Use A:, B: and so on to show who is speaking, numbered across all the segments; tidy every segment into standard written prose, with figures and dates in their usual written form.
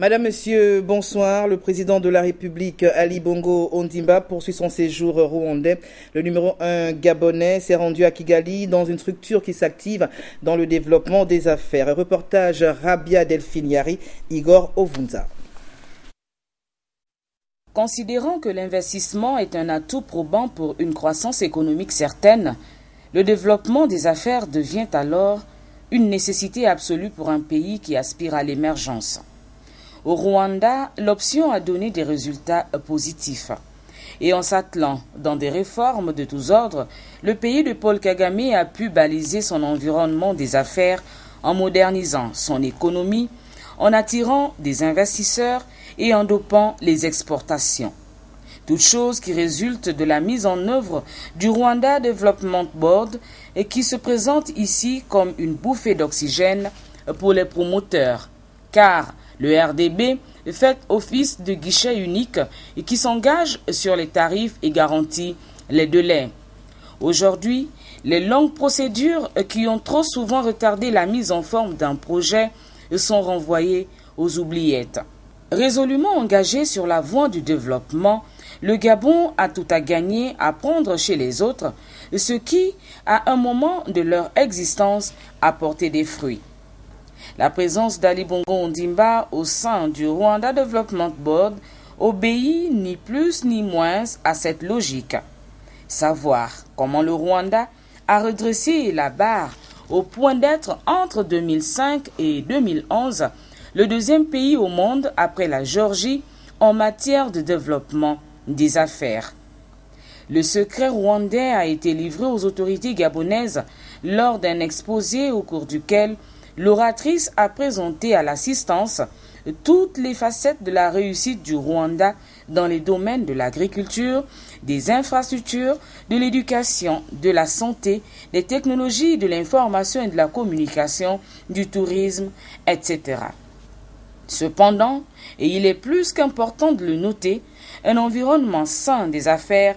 A: Madame, Monsieur, bonsoir. Le président de la République, Ali Bongo Ondimba, poursuit son séjour rwandais. Le numéro 1 gabonais s'est rendu à Kigali dans une structure qui s'active dans le développement des affaires. Reportage Rabia Delphiniari, Igor Ovunza.
B: Considérant que l'investissement est un atout probant pour une croissance économique certaine, le développement des affaires devient alors une nécessité absolue pour un pays qui aspire à l'émergence. Au Rwanda, l'option a donné des résultats positifs. Et en s'attelant dans des réformes de tous ordres, le pays de Paul Kagame a pu baliser son environnement des affaires en modernisant son économie, en attirant des investisseurs et en dopant les exportations. Toute chose qui résulte de la mise en œuvre du Rwanda Development Board et qui se présente ici comme une bouffée d'oxygène pour les promoteurs, car le RDB fait office de guichet unique et qui s'engage sur les tarifs et garantit les délais. Aujourd'hui, les longues procédures qui ont trop souvent retardé la mise en forme d'un projet sont renvoyées aux oubliettes. Résolument engagé sur la voie du développement, le Gabon a tout à gagner à prendre chez les autres ce qui, à un moment de leur existence, a porté des fruits. La présence d'Ali Bongo Ondimba au sein du Rwanda Development Board obéit ni plus ni moins à cette logique. Savoir comment le Rwanda a redressé la barre au point d'être entre 2005 et 2011 le deuxième pays au monde après la Géorgie en matière de développement des affaires. Le secret rwandais a été livré aux autorités gabonaises lors d'un exposé au cours duquel l'oratrice a présenté à l'assistance toutes les facettes de la réussite du Rwanda dans les domaines de l'agriculture, des infrastructures, de l'éducation, de la santé, des technologies de l'information et de la communication, du tourisme, etc. Cependant, et il est plus qu'important de le noter, un environnement sain des affaires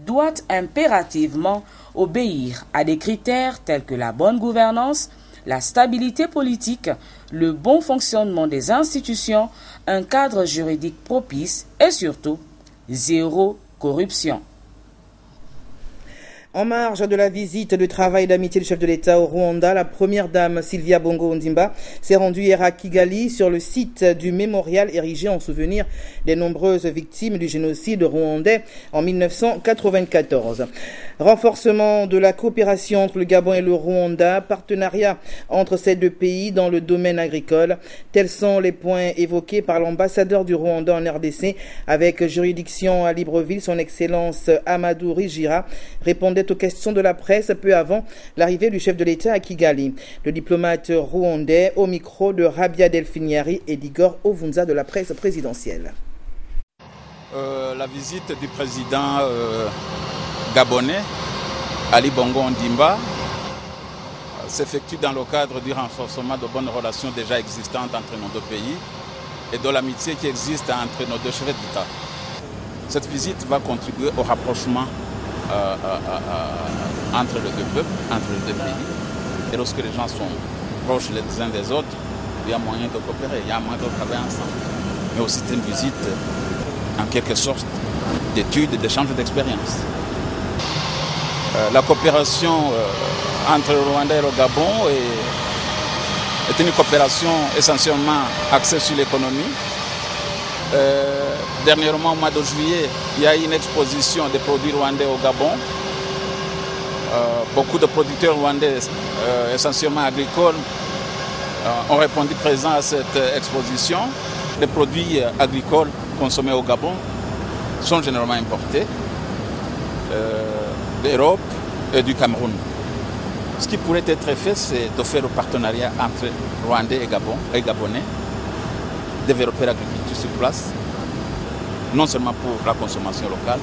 B: doit impérativement obéir à des critères tels que la bonne gouvernance, la stabilité politique, le bon fonctionnement des institutions, un cadre juridique propice et surtout, zéro corruption.
A: En marge de la visite de travail d'amitié du chef de l'État au Rwanda, la première dame Sylvia Bongo Ondimba s'est rendue hier à Kigali sur le site du mémorial érigé en souvenir des nombreuses victimes du génocide rwandais en 1994. Renforcement de la coopération entre le Gabon et le Rwanda, partenariat entre ces deux pays dans le domaine agricole, tels sont les points évoqués par l'ambassadeur du Rwanda en RDC avec juridiction à Libreville, son Excellence Amadou Rigira, répondait aux questions de la presse peu avant l'arrivée du chef de l'État à Kigali. Le diplomate rwandais au micro de Rabia Delphiniari et d'Igor Ovunza de la presse présidentielle.
C: La visite du président gabonais, Ali Bongo Ondimba, s'effectue dans le cadre du renforcement de bonnes relations déjà existantes entre nos deux pays et de l'amitié qui existe entre nos deux chefs d'État. Cette visite va contribuer au rapprochement entre les deux peuples, entre les deux pays. Et lorsque les gens sont proches les uns des autres, il y a moyen de coopérer, il y a moyen de travailler ensemble. Mais aussi c'est une visite, en quelque sorte, d'études et d'échange d'expériences. La coopération entre le Rwanda et le Gabon est une coopération essentiellement axée sur l'économie. Dernièrement, au mois de juillet, il y a eu une exposition des produits rwandais au Gabon. Beaucoup de producteurs rwandais, essentiellement agricoles, ont répondu présents à cette exposition. Les produits agricoles consommés au Gabon sont généralement importés d'Europe et du Cameroun. Ce qui pourrait être fait, c'est de faire un partenariat entre Rwandais et Gabonais, développer l'agriculture sur place, non seulement pour la consommation locale,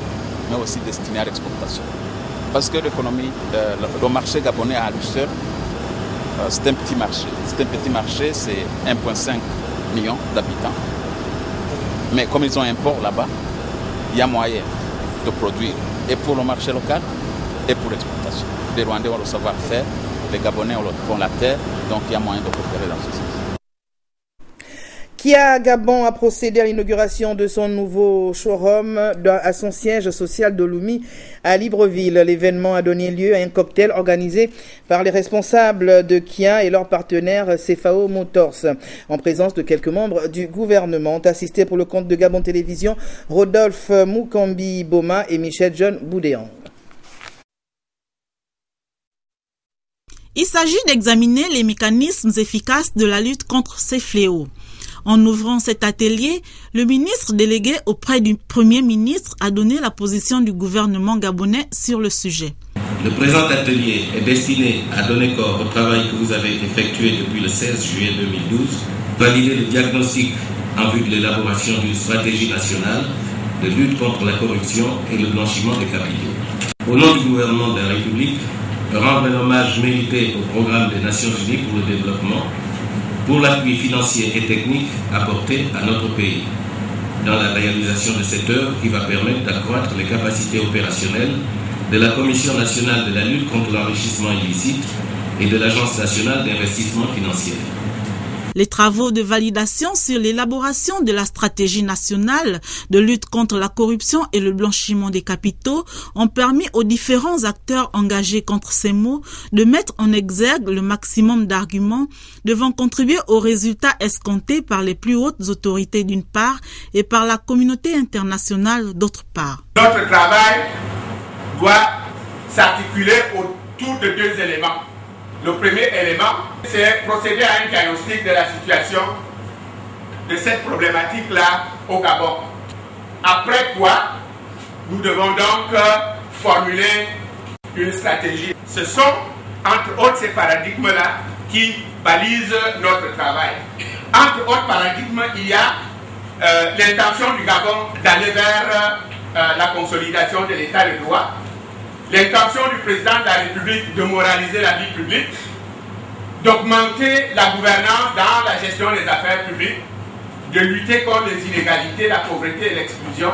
C: mais aussi destinée à l'exportation. Parce que l'économie, le marché gabonais à lui seul, c'est un petit marché. C'est un petit marché, c'est 1,5 million d'habitants. Mais comme ils ont un port là-bas, il y a moyen de produire et pour le marché local et pour l'exportation. Les Rwandais ont le savoir-faire, les Gabonais ont la terre, donc il y a moyen de coopérer dans ce sens.
A: Kia Gabon a procédé à l'inauguration de son nouveau showroom à son siège social de Lomé à Libreville. L'événement a donné lieu à un cocktail organisé par les responsables de Kia et leurs partenaires CFAO Motors, en présence de quelques membres du gouvernement. Ont assisté pour le compte de Gabon Télévision Rodolphe Mukambi Boma et Michel John Boudéan.
D: Il s'agit d'examiner les mécanismes efficaces de la lutte contre ces fléaux. En ouvrant cet atelier, le ministre délégué auprès du Premier ministre a donné la position du gouvernement gabonais sur le sujet.
E: Le présent atelier est destiné à donner corps au travail que vous avez effectué depuis le 16 juillet 2012, valider le diagnostic en vue de l'élaboration d'une stratégie nationale de lutte contre la corruption et le blanchiment des capitaux. Au nom du gouvernement de la République, rendre un hommage mérité au programme des Nations Unies pour le développement, pour l'appui financier et technique apporté à notre pays dans la réalisation de cette œuvre qui va permettre d'accroître les capacités opérationnelles de la Commission nationale de la lutte contre l'enrichissement illicite et de l'Agence nationale d'investissement financier.
D: Les travaux de validation sur l'élaboration de la stratégie nationale de lutte contre la corruption et le blanchiment des capitaux ont permis aux différents acteurs engagés contre ces maux de mettre en exergue le maximum d'arguments devant contribuer aux résultats escomptés par les plus hautes autorités d'une part et par la communauté internationale d'autre part.
F: Notre travail doit s'articuler autour de deux éléments. Le premier élément, c'est procéder à un diagnostic de la situation de cette problématique-là au Gabon. Après quoi, nous devons donc formuler une stratégie. Ce sont, entre autres, ces paradigmes-là qui balisent notre travail. Entre autres paradigmes, il y a l'intention du Gabon d'aller vers la consolidation de l'état de droit, l'intention du président de la République de moraliser la vie publique, d'augmenter la gouvernance dans la gestion des affaires publiques, de lutter contre les inégalités, la pauvreté et l'exclusion,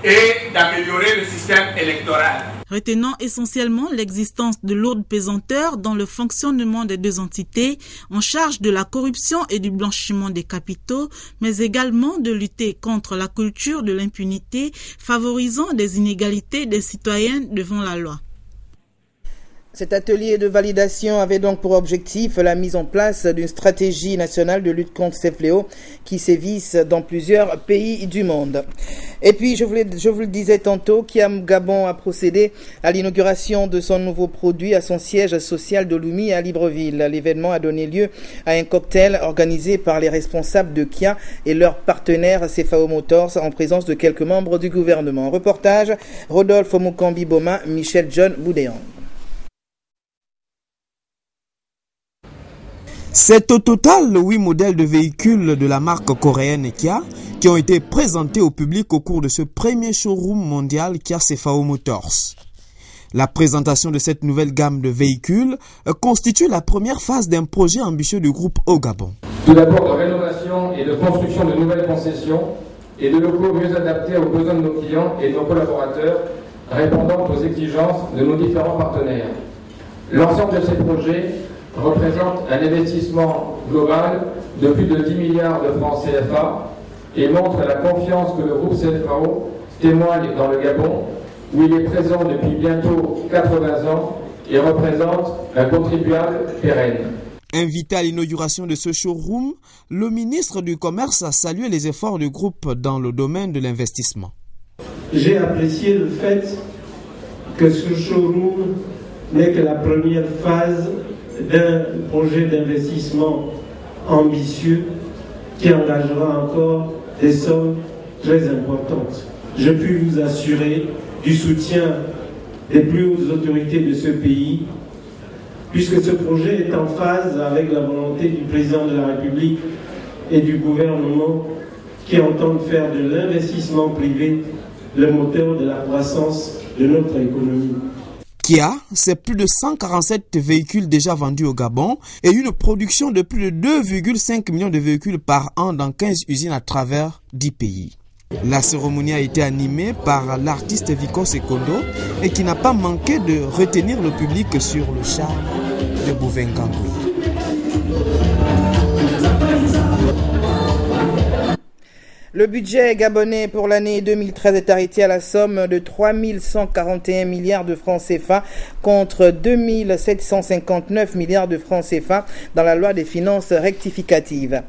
F: et d'améliorer le système électoral.
D: Retenant essentiellement l'existence de lourdes pesanteurs dans le fonctionnement des deux entités en charge de la corruption et du blanchiment des capitaux, mais également de lutter contre la culture de l'impunité, favorisant des inégalités des citoyens devant la loi.
A: Cet atelier de validation avait donc pour objectif la mise en place d'une stratégie nationale de lutte contre ces fléaux qui sévissent dans plusieurs pays du monde. Et puis, je vous le disais tantôt, Kia Gabon a procédé à l'inauguration de son nouveau produit à son siège social de Lomé à Libreville. L'événement a donné lieu à un cocktail organisé par les responsables de Kia et leurs partenaires CFAO Motors en présence de quelques membres du gouvernement. Reportage, Rodolphe Mukambi Boma, Michel John Boudéan.
G: C'est au total 8 modèles de véhicules de la marque coréenne Kia qui ont été présentés au public au cours de ce premier showroom mondial Kia CFAO Motors. La présentation de cette nouvelle gamme de véhicules constitue la première phase d'un projet ambitieux du groupe au Gabon.
H: Tout d'abord de rénovation et de construction de nouvelles concessions et de locaux mieux adaptés aux besoins de nos clients et de nos collaborateurs, répondant aux exigences de nos différents partenaires. L'ensemble de ces projets représente un investissement global de plus de 10 milliards de francs CFA et montre la confiance que le groupe CFAO témoigne dans le Gabon, où il est présent depuis bientôt 80 ans et représente un contribuable pérenne.
G: Invité à l'inauguration de ce showroom, le ministre du Commerce a salué les efforts du groupe dans le domaine de l'investissement.
I: J'ai apprécié le fait que ce showroom n'est que la première phase d'un projet d'investissement ambitieux qui engagera encore des sommes très importantes. Je puis vous assurer du soutien des plus hautes autorités de ce pays, puisque ce projet est en phase avec la volonté du président de la République et du gouvernement qui entendent faire de l'investissement privé le moteur de la croissance de notre économie.
G: Kia, c'est plus de 147 véhicules déjà vendus au Gabon et une production de plus de 2,5 millions de véhicules par an dans 15 usines à travers 10 pays. La cérémonie a été animée par l'artiste Vico Sekondo et qui n'a pas manqué de retenir le public sur le charme de Bouvengangoui.
A: Le budget gabonais pour l'année 2013 est arrêté à la somme de 3 141 milliards de francs CFA contre 2 759 milliards de francs CFA dans la loi des finances rectificatives.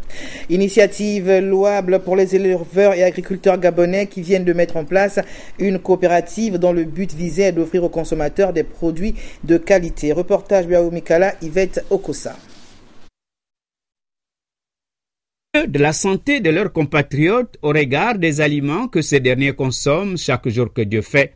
A: Initiative louable pour les éleveurs et agriculteurs gabonais qui viennent de mettre en place une coopérative dont le but visé est d'offrir aux consommateurs des produits de qualité. Reportage Biao Mikala, Yvette Okosa.
J: De la santé de leurs compatriotes au regard des aliments que ces derniers consomment chaque jour que Dieu fait.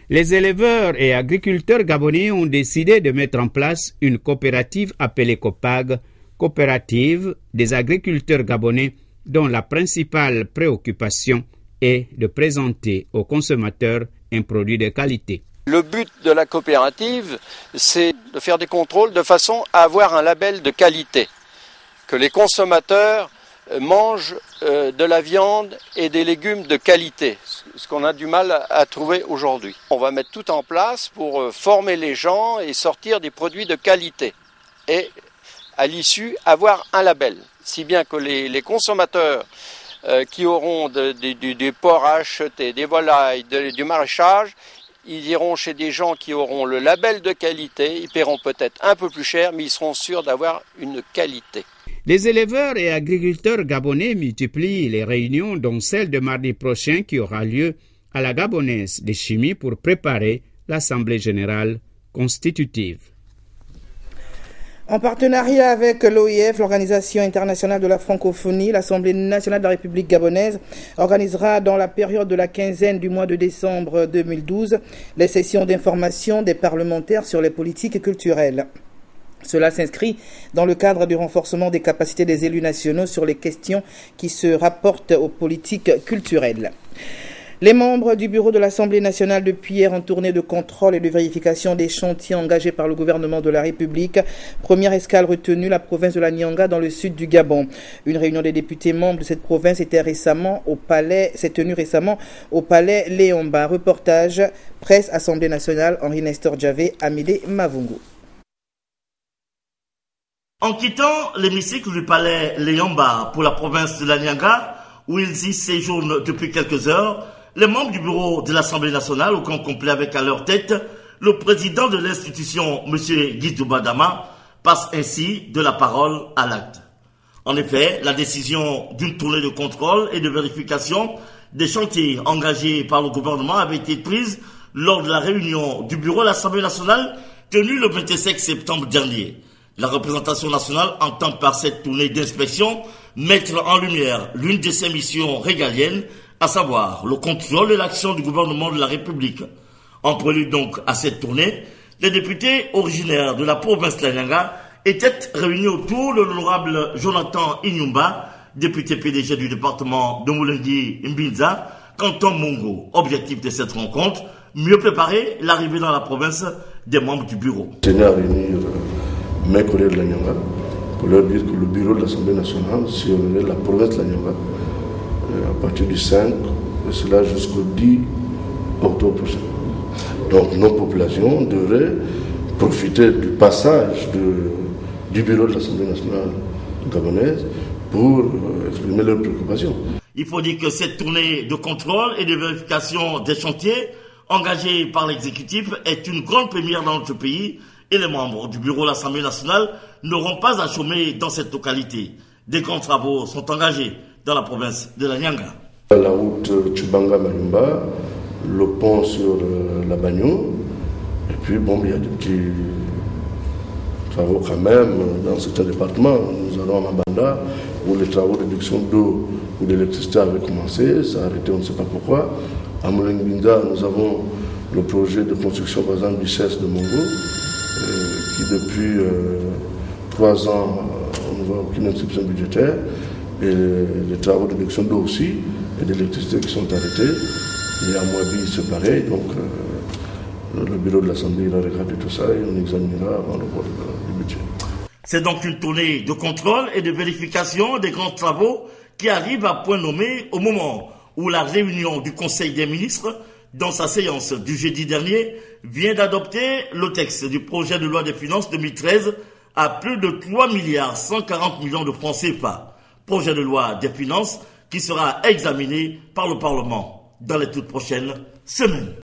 J: Les éleveurs et agriculteurs gabonais ont décidé de mettre en place une coopérative appelée COPAG, coopérative des agriculteurs gabonais dont la principale préoccupation est de présenter aux consommateurs un produit de qualité.
K: Le but de la coopérative, c'est de faire des contrôles de façon à avoir un label de qualité, que les consommateurs mangent de la viande et des légumes de qualité, ce qu'on a du mal à trouver aujourd'hui. On va mettre tout en place pour former les gens et sortir des produits de qualité et à l'issue avoir un label, si bien que les consommateurs qui auront des porcs à acheter, des volailles, du maraîchage, ils iront chez des gens qui auront le label de qualité, ils paieront peut-être un peu plus cher, mais ils seront sûrs d'avoir une qualité.
J: Les éleveurs et agriculteurs gabonais multiplient les réunions, dont celle de mardi prochain qui aura lieu à la Gabonaise de Chimie pour préparer l'Assemblée générale constitutive.
A: En partenariat avec l'OIF, l'Organisation internationale de la francophonie, l'Assemblée nationale de la République gabonaise organisera dans la période de la quinzaine du mois de décembre 2012 les sessions d'information des parlementaires sur les politiques culturelles. Cela s'inscrit dans le cadre du renforcement des capacités des élus nationaux sur les questions qui se rapportent aux politiques culturelles. Les membres du bureau de l'Assemblée nationale depuis hier en tournée de contrôle et de vérification des chantiers engagés par le gouvernement de la République. Première escale retenue, la province de la Nyanga dans le sud du Gabon. Une réunion des députés membres de cette province s'est tenue récemment au palais Léomba. Reportage, presse, Assemblée nationale, Henri Nestor Djavé, Amide Mavungu.
L: En quittant l'hémicycle du palais Léomba pour la province de la Nyanga, où ils y séjournent depuis quelques heures, les membres du bureau de l'Assemblée nationale, au camp complet avec à leur tête, le président de l'institution, M. Guidou Badama, passe ainsi de la parole à l'acte. En effet, la décision d'une tournée de contrôle et de vérification des chantiers engagés par le gouvernement avait été prise lors de la réunion du bureau de l'Assemblée nationale tenue le 25 septembre dernier. La représentation nationale entend par cette tournée d'inspection mettre en lumière l'une de ses missions régaliennes, à savoir le contrôle de l'action du gouvernement de la République. En prélude donc à cette tournée, les députés originaires de la province de la Nyanga étaient réunis autour de l'honorable Jonathan Inyumba, député PDG du département de Moulengi Mbinza, canton Mongo. Objectif de cette rencontre, mieux préparer l'arrivée dans la province des membres du bureau.
M: Mes collègues de la Nyanga pour leur dire que le bureau de l'Assemblée nationale sillonnerait la province de la Nyanga à partir du 5 et cela jusqu'au 10 octobre prochain. Donc nos populations devraient profiter du passage du bureau de l'Assemblée nationale gabonaise pour exprimer leurs préoccupations.
L: Il faut dire que cette tournée de contrôle et de vérification des chantiers engagés par l'exécutif est une grande première dans notre pays. Et les membres du bureau de l'Assemblée nationale n'auront pas à chômer dans cette localité. Des grands travaux sont engagés dans la province de la Nyanga.
M: La route Tchibanga-Mayumba, le pont sur la Bagno, et puis il y a des petits travaux quand même dans certains départements. Nous allons à Mabanda, où les travaux de réduction d'eau ou d'électricité avaient commencé, ça a arrêté, on ne sait pas pourquoi. À Moulengbinda, nous avons le projet de construction par exemple du CES de Mongo, qui depuis 3 ans, on ne voit aucune inscription budgétaire, et les travaux de réduction d'eau aussi, et d'électricité qui sont arrêtés. Et à Mouabi, c'est pareil, donc le bureau de l'Assemblée va regarder tout ça et on examinera avant le vote du budget.
L: C'est donc une tournée de contrôle et de vérification des grands travaux qui arrivent à point nommé au moment où la réunion du Conseil des ministres, dans sa séance du jeudi dernier, vient d'adopter le texte du projet de loi des finances 2013 à plus de 3 140 milliards de francs CFA. Projet de loi des finances qui sera examiné par le Parlement dans les toutes prochaines semaines.